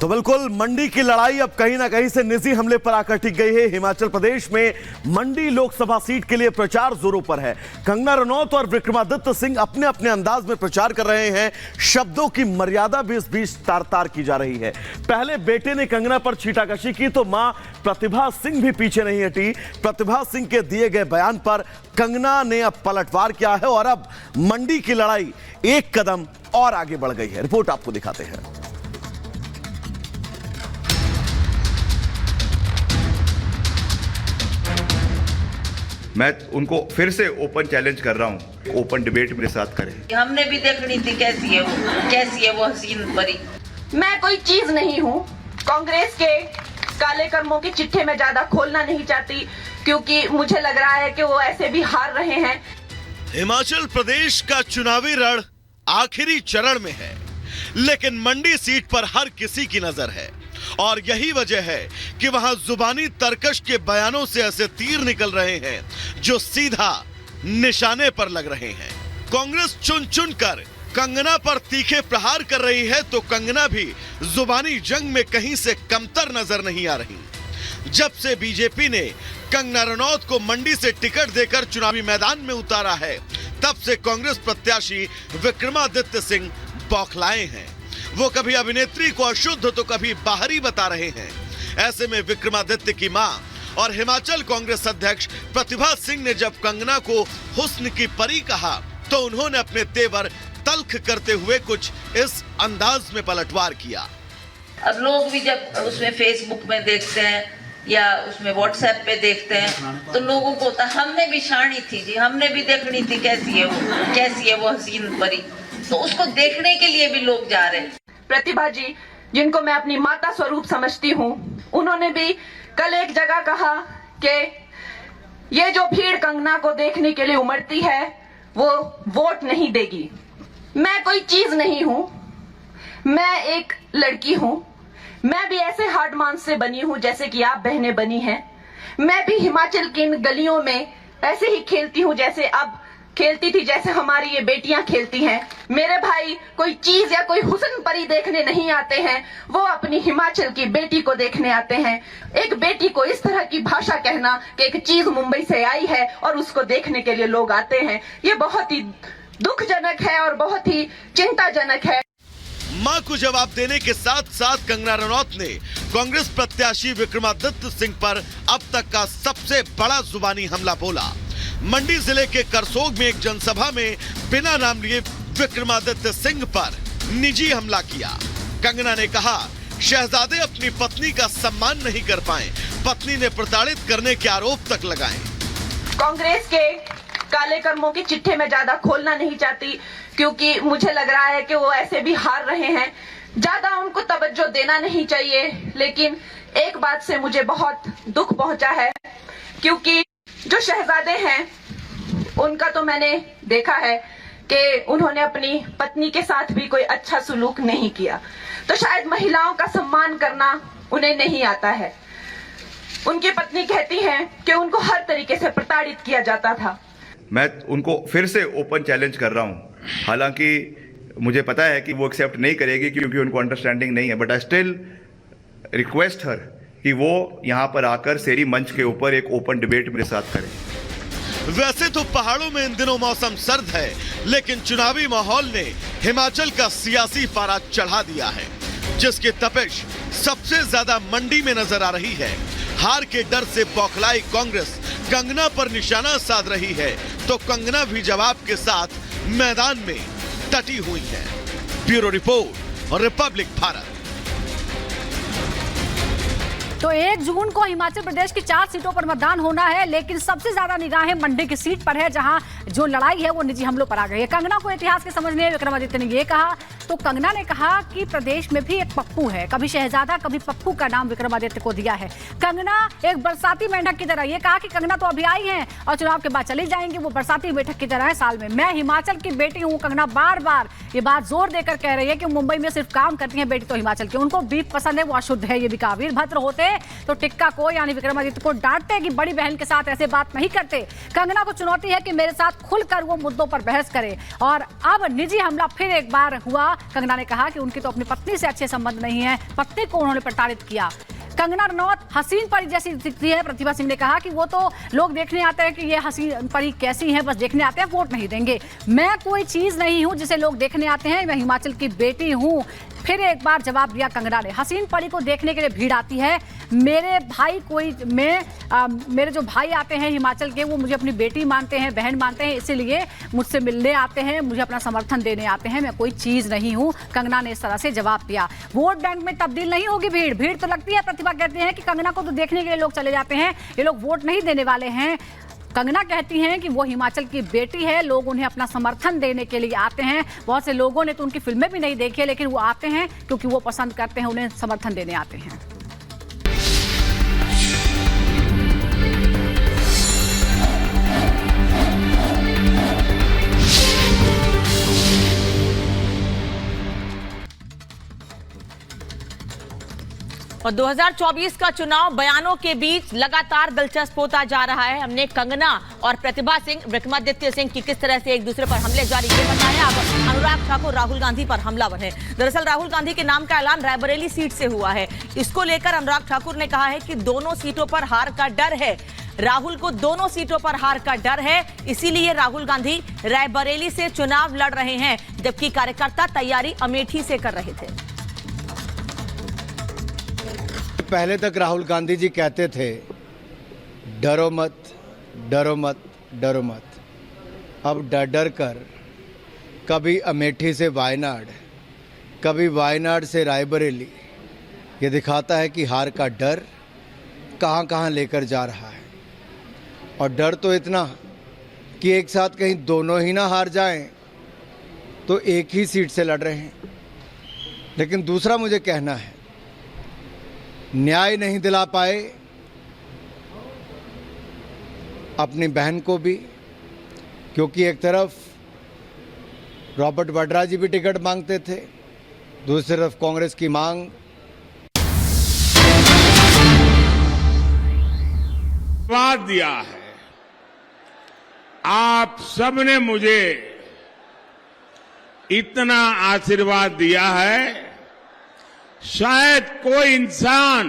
तो बिल्कुल मंडी की लड़ाई अब कहीं ना कहीं से निजी हमले पर आकर टिक गई है। हिमाचल प्रदेश में मंडी लोकसभा सीट के लिए प्रचार जोरों पर है। कंगना रनौत और विक्रमादित्य सिंह अपने अपने अंदाज में प्रचार कर रहे हैं। शब्दों की मर्यादा भी इस बीच तार तार की जा रही है। पहले बेटे ने कंगना पर छींटाकशी की तो मां प्रतिभा सिंह भी पीछे नहीं हटी। प्रतिभा सिंह के दिए गए बयान पर कंगना ने अब पलटवार किया है और अब मंडी की लड़ाई एक कदम और आगे बढ़ गई है। रिपोर्ट आपको दिखाते हैं। मैं उनको फिर से ओपन चैलेंज कर रहा हूँ, ओपन डिबेट मेरे साथ करें। हमने भी देखनी थी कैसी है वो हसीन परी। मैं कोई चीज नहीं हूँ। कांग्रेस के काले कर्मों के चिट्ठे में ज्यादा खोलना नहीं चाहती क्योंकि मुझे लग रहा है कि वो ऐसे भी हार रहे हैं। हिमाचल प्रदेश का चुनावी रण आखिरी चरण में है, लेकिन मंडी सीट पर हर किसी की नजर है और यही वजह है कि वहां जुबानी तरकश के बयानों से ऐसे तीर निकल रहे हैं जो सीधा निशाने पर लग रहे हैं। कांग्रेस चुन चुन कर कंगना पर तीखे प्रहार कर रही है तो कंगना भी जुबानी जंग में कहीं से कमतर नजर नहीं आ रही। जब से बीजेपी ने कंगना रनौत को मंडी से टिकट देकर चुनावी मैदान में उतारा है, तब से कांग्रेस प्रत्याशी विक्रमादित्य सिंह बौखलाए हैं। वो कभी अभिनेत्री को अशुद्ध तो कभी बाहरी बता रहे हैं। ऐसे में विक्रमादित्य की मां और हिमाचल कांग्रेस अध्यक्ष प्रतिभा सिंह ने जब कंगना को हुस्न की परी कहा तो उन्होंने अपने तेवर तल्ख करते हुए कुछ इस अंदाज में पलटवार किया। अब लोग भी जब उसमें फेसबुक में देखते हैं या उसमें व्हाट्सएप पे देखते हैं तो लोगों को होता हमने भी शानी थी जी, हमने भी देखनी थी कैसी है वो हसीन परी। तो उसको देखने के लिए भी लोग जा रहे हैं। प्रतिभा जी, जिनको मैं अपनी माता स्वरूप समझती हूँ, उन्होंने भी कल एक जगह कहा कि ये जो भीड़ कंगना को देखने के लिए उमड़ती है वो वोट नहीं देगी। मैं कोई चीज नहीं हूँ, मैं एक लड़की हूँ। मैं भी ऐसे हार्ड मांस से बनी हूँ जैसे कि आप बहनें बनी हैं। मैं भी हिमाचल की इन गलियों में ऐसे ही खेलती हूँ जैसे अब खेलती थी, जैसे हमारी ये बेटियां खेलती हैं। मेरे भाई कोई चीज या कोई हुस्न परी देखने नहीं आते हैं, वो अपनी हिमाचल की बेटी को देखने आते हैं। एक बेटी को इस तरह की भाषा कहना कि एक चीज मुंबई से आई है और उसको देखने के लिए लोग आते हैं, ये बहुत ही दुखजनक है और बहुत ही चिंताजनक है। मां को जवाब देने के साथ साथ कंगना रनौत ने कांग्रेस प्रत्याशी विक्रमादित्य सिंह पर अब तक का सबसे बड़ा जुबानी हमला बोला। मंडी जिले के करसोग में एक जनसभा में बिना नाम लिए विक्रमादित्य सिंह पर निजी हमला किया। कंगना ने कहा शहजादे अपनी पत्नी का सम्मान नहीं कर पाए, पत्नी ने प्रताड़ित करने के आरोप तक लगाए। कांग्रेस के काले कर्मों के चिट्ठे में ज्यादा खोलना नहीं चाहती क्योंकि मुझे लग रहा है कि वो ऐसे भी हार रहे हैं। ज्यादा उनको तवज्जो देना नहीं चाहिए, लेकिन एक बात से मुझे बहुत दुख पहुंचा है क्योंकि जो शहजादे हैं उनका तो मैंने देखा है कि उन्होंने अपनी पत्नी के साथ भी कोई अच्छा सुलूक नहीं किया, तो शायद महिलाओं का सम्मान करना उन्हें नहीं आता है। उनकी पत्नी कहती हैं कि उनको हर तरीके से प्रताड़ित किया जाता था। मैं उनको फिर से ओपन चैलेंज कर रहा हूँ, हालांकि मुझे पता है कि वो एक्सेप्ट नहीं करेगी क्योंकि उनको अंडरस्टैंडिंग नहीं है, बट आई स्टिल रिक्वेस्ट हर कि वो यहाँ पर आकर शेरी मंच के ऊपर एक ओपन डिबेट मेरे साथ करें। वैसे तो पहाड़ों में इन दिनों मौसम सर्द है, लेकिन चुनावी माहौल ने हिमाचल का सियासी पारा चढ़ा दिया है, जिसकी तपिश सबसे ज्यादा मंडी में नजर आ रही है। हार के डर से बौखलाई कांग्रेस कंगना पर निशाना साध रही है तो कंगना भी जवाब के साथ मैदान में डटी हुई है। ब्यूरो रिपोर्ट और रिपब्लिक भारत। तो 1 जून को हिमाचल प्रदेश की 4 सीटों पर मतदान होना है, लेकिन सबसे ज्यादा निगाहें मंडी की सीट पर है जहां जो लड़ाई है वो निजी हमलों पर आ गई है। कंगना को इतिहास के समझने विक्रमादित्य ने ये कहा तो कंगना ने कहा कि प्रदेश में भी एक पप्पू है, कभी शहजादा कभी पप्पू का नाम विक्रमादित्य को दिया है। कंगना एक बरसाती मेंढक की तरह, ये कहा कि कंगना तो अभी आई है और चुनाव के बाद चली जाएंगी, वो बरसाती मेंढक की तरह है साल में। मैं हिमाचल की बेटी हूँ। कंगना बार बार ये बात जोर देकर कह रही है कि मुंबई में सिर्फ काम करती है, बेटी तो हिमाचल की, उनको बीफ पसंद है, वो अशुद्ध है। ये भी कहा वीरभद्र होते तो टिक्का को यानी विक्रमादित्य को डांटते कि बड़ी बहन के साथ ऐसे बात नहीं करते। कंगना को चुनौती है कि मेरे साथ खुलकर वो मुद्दों पर बहस करे। और अब निजी हमला फिर एक बार हुआ कंगना ने कहा कि उनके तो अपनी पत्नी से अच्छे संबंध नहीं है, पत्नी को उन्होंने प्रताड़ित किया। कंगना रनौत हसीन परी जैसी दिखती है। प्रतिभा सिंह ने कहा कि वो तो लोग देखने आते हैं कि ये हसीन परी कैसी है, बस देखने आते हैं, वोट नहीं देंगे। मैं कोई चीज नहीं हूं जिसे लोग देखने आते हैं, मैं हिमाचल की बेटी हूं। फिर एक बार जवाब दिया कंगना ने, हसीन परी को देखने के लिए भीड़ आती है। मेरे जो भाई आते हैं हिमाचल के, वो मुझे अपनी बेटी मानते हैं, बहन मानते हैं, इसीलिए मुझसे मिलने आते हैं, मुझे अपना समर्थन देने आते हैं। मैं कोई चीज नहीं हूं। कंगना ने इस तरह से जवाब दिया। वोट बैंक में तब्दील नहीं होगी भीड़, भीड़ तो लगती है। प्रतिभा कहती है कि कंगना को तो देखने के लिए लोग चले जाते हैं, ये लोग वोट नहीं देने वाले हैं। कंगना कहती हैं कि वो हिमाचल की बेटी है, लोग उन्हें अपना समर्थन देने के लिए आते हैं। बहुत से लोगों ने तो उनकी फिल्में भी नहीं देखी है, लेकिन वो आते हैं क्योंकि वो पसंद करते हैं, उन्हें समर्थन देने आते हैं। और 2024 का चुनाव बयानों के बीच लगातार दिलचस्प होता जा रहा है। हमने कंगना और प्रतिभा सिंह, विक्रमादित्य सिंह की किस तरह से एक दूसरे पर हमले जारी किए बताया। अब अनुराग ठाकुर राहुल गांधी पर हमलावर है। दरअसल राहुल गांधी के नाम का ऐलान रायबरेली सीट से हुआ है। इसको लेकर अनुराग ठाकुर ने कहा है कि दोनों सीटों पर हार का डर है। राहुल को दोनों सीटों पर हार का डर है, इसीलिए राहुल गांधी रायबरेली से चुनाव लड़ रहे हैं, जबकि कार्यकर्ता तैयारी अमेठी से कर रहे थे। पहले तक राहुल गांधी जी कहते थे डरो मत, डरो मत, डरो मत। अब डर डर कर कभी अमेठी से वायनाड, कभी वायनाड से रायबरेली, ये दिखाता है कि हार का डर कहां कहां लेकर जा रहा है। और डर तो इतना कि एक साथ कहीं दोनों ही ना हार जाएं, तो एक ही सीट से लड़ रहे हैं। लेकिन दूसरा मुझे कहना है, न्याय नहीं दिला पाए अपनी बहन को भी, क्योंकि एक तरफ रॉबर्ट वाड्रा जी भी टिकट मांगते थे, दूसरी तरफ कांग्रेस की मांग। आशीर्वाद दिया है, आप सबने मुझे इतना आशीर्वाद दिया है, शायद कोई इंसान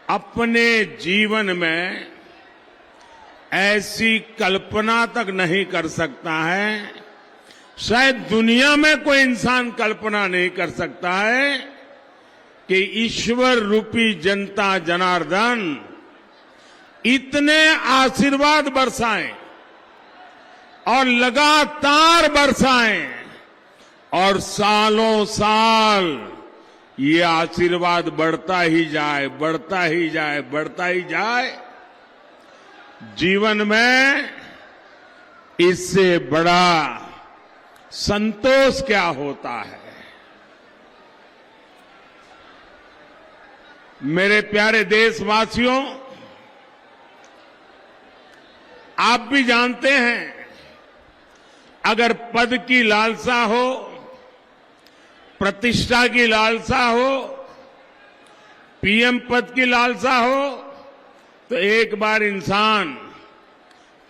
अपने जीवन में ऐसी कल्पना तक नहीं कर सकता है, शायद दुनिया में कोई इंसान कल्पना नहीं कर सकता है कि ईश्वर रूपी जनता जनार्दन इतने आशीर्वाद बरसाएं और लगातार बरसाएं और सालों साल ये आशीर्वाद बढ़ता ही जाए, बढ़ता ही जाए, बढ़ता ही जाए। जीवन में इससे बड़ा संतोष क्या होता है। मेरे प्यारे देशवासियों, आप भी जानते हैं, अगर पद की लालसा हो, प्रतिष्ठा की लालसा हो, पीएम पद की लालसा हो, तो एक बार इंसान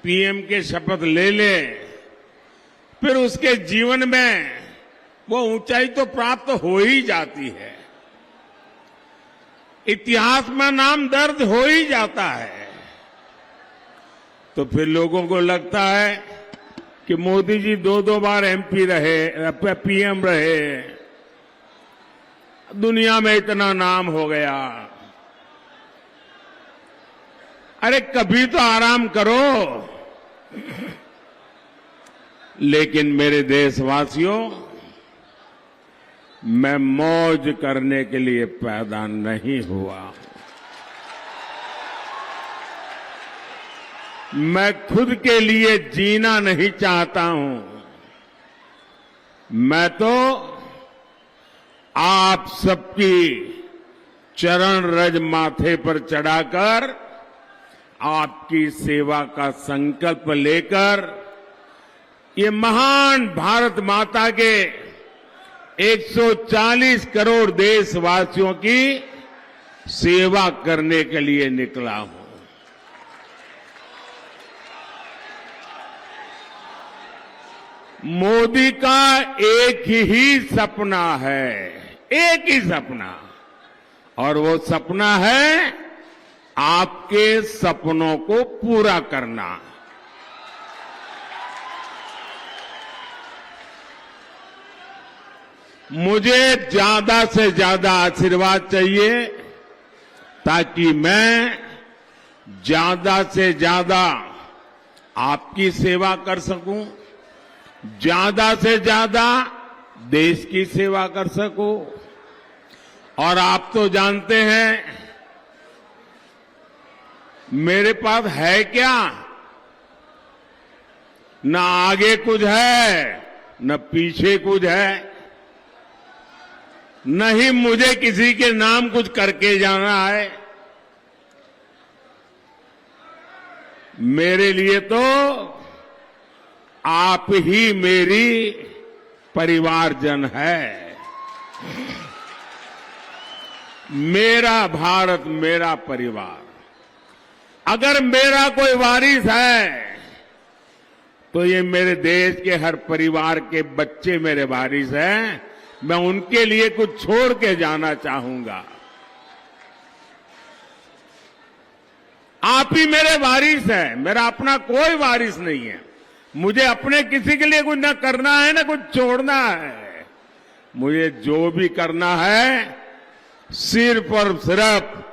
पीएम के शपथ ले ले, फिर उसके जीवन में वो ऊंचाई तो प्राप्त हो ही जाती है, इतिहास में नाम दर्ज हो ही जाता है। तो फिर लोगों को लगता है कि मोदी जी दो बार एमपी रहे, पीएम रहे, दुनिया में इतना नाम हो गया। अरे कभी तो आराम करो। लेकिन मेरे देशवासियों, मैं मौज करने के लिए पैदा नहीं हुआ। मैं खुद के लिए जीना नहीं चाहता हूं। मैं तो आप सबकी चरण रज माथे पर चढ़ाकर आपकी सेवा का संकल्प लेकर ये महान भारत माता के 140 करोड़ देशवासियों की सेवा करने के लिए निकला हूं। मोदी का एक ही सपना है, एक ही सपना, और वो सपना है आपके सपनों को पूरा करना। मुझे ज्यादा से ज्यादा आशीर्वाद चाहिए ताकि मैं ज्यादा से ज्यादा आपकी सेवा कर सकूं, ज्यादा से ज्यादा देश की सेवा कर सकूं। और आप तो जानते हैं मेरे पास है क्या, न आगे कुछ है न पीछे कुछ है, न ही मुझे किसी के नाम कुछ करके जाना है। मेरे लिए तो आप ही मेरी परिवारजन है। मेरा भारत मेरा परिवार। अगर मेरा कोई वारिस है तो ये मेरे देश के हर परिवार के बच्चे मेरे वारिस हैं। मैं उनके लिए कुछ छोड़ के जाना चाहूंगा। आप ही मेरे वारिस हैं, मेरा अपना कोई वारिस नहीं है। मुझे अपने किसी के लिए कुछ न करना है न कुछ छोड़ना है। मुझे जो भी करना है सिर्फ और सिर्फ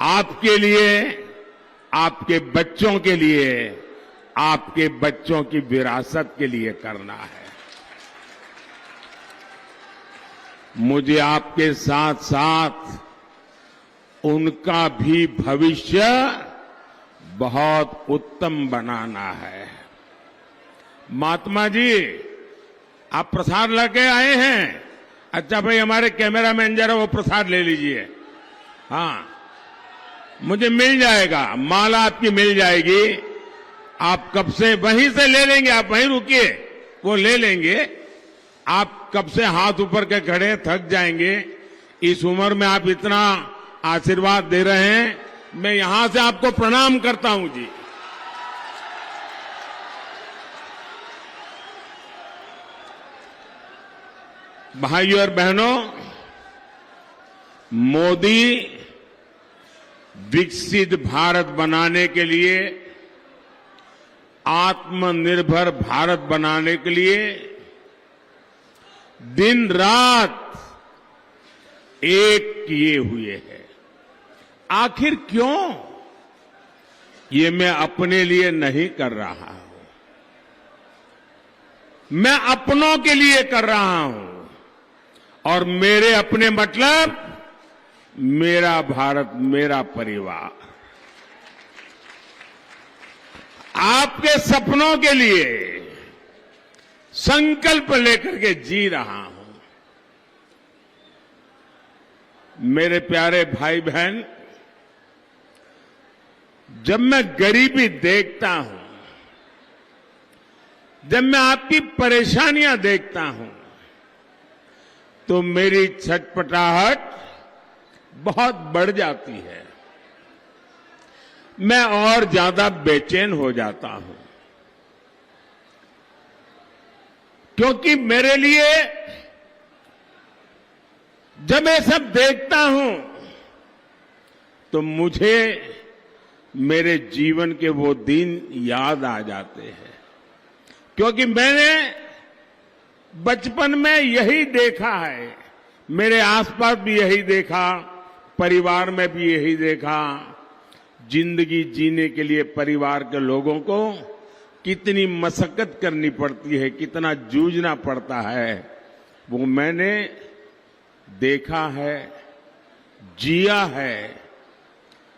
आपके लिए, आपके बच्चों के लिए, आपके बच्चों की विरासत के लिए करना है। मुझे आपके साथ साथ उनका भी भविष्य बहुत उत्तम बनाना है। महात्मा जी, आप प्रसाद लेके आए हैं? अच्छा भाई, हमारे कैमरामैन जरा वो प्रसाद ले लीजिए। हाँ, मुझे मिल जाएगा, माला आपकी मिल जाएगी। आप कब से वहीं से ले लेंगे, आप वहीं रुकिए, वो ले लेंगे। आप कब से हाथ ऊपर के खड़े, थक जाएंगे। इस उम्र में आप इतना आशीर्वाद दे रहे हैं, मैं यहां से आपको प्रणाम करता हूं जी। भाइयों और बहनों, मोदी विकसित भारत बनाने के लिए, आत्मनिर्भर भारत बनाने के लिए दिन रात एक किए हुए हैं। आखिर क्यों? ये मैं अपने लिए नहीं कर रहा हूं, मैं अपनों के लिए कर रहा हूं। और मेरे अपने मतलब मेरा भारत मेरा परिवार। आपके सपनों के लिए संकल्प लेकर के जी रहा हूं। मेरे प्यारे भाई बहन, जब मैं गरीबी देखता हूं, जब मैं आपकी परेशानियां देखता हूं, तो मेरी छटपटाहट बहुत बढ़ जाती है। मैं और ज्यादा बेचैन हो जाता हूं, क्योंकि मेरे लिए जब मैं सब देखता हूं तो मुझे मेरे जीवन के वो दिन याद आ जाते हैं। क्योंकि मैंने बचपन में यही देखा है, मेरे आसपास भी यही देखा, परिवार में भी यही देखा। जिंदगी जीने के लिए परिवार के लोगों को कितनी मशक्कत करनी पड़ती है, कितना जूझना पड़ता है, वो मैंने देखा है, जिया है।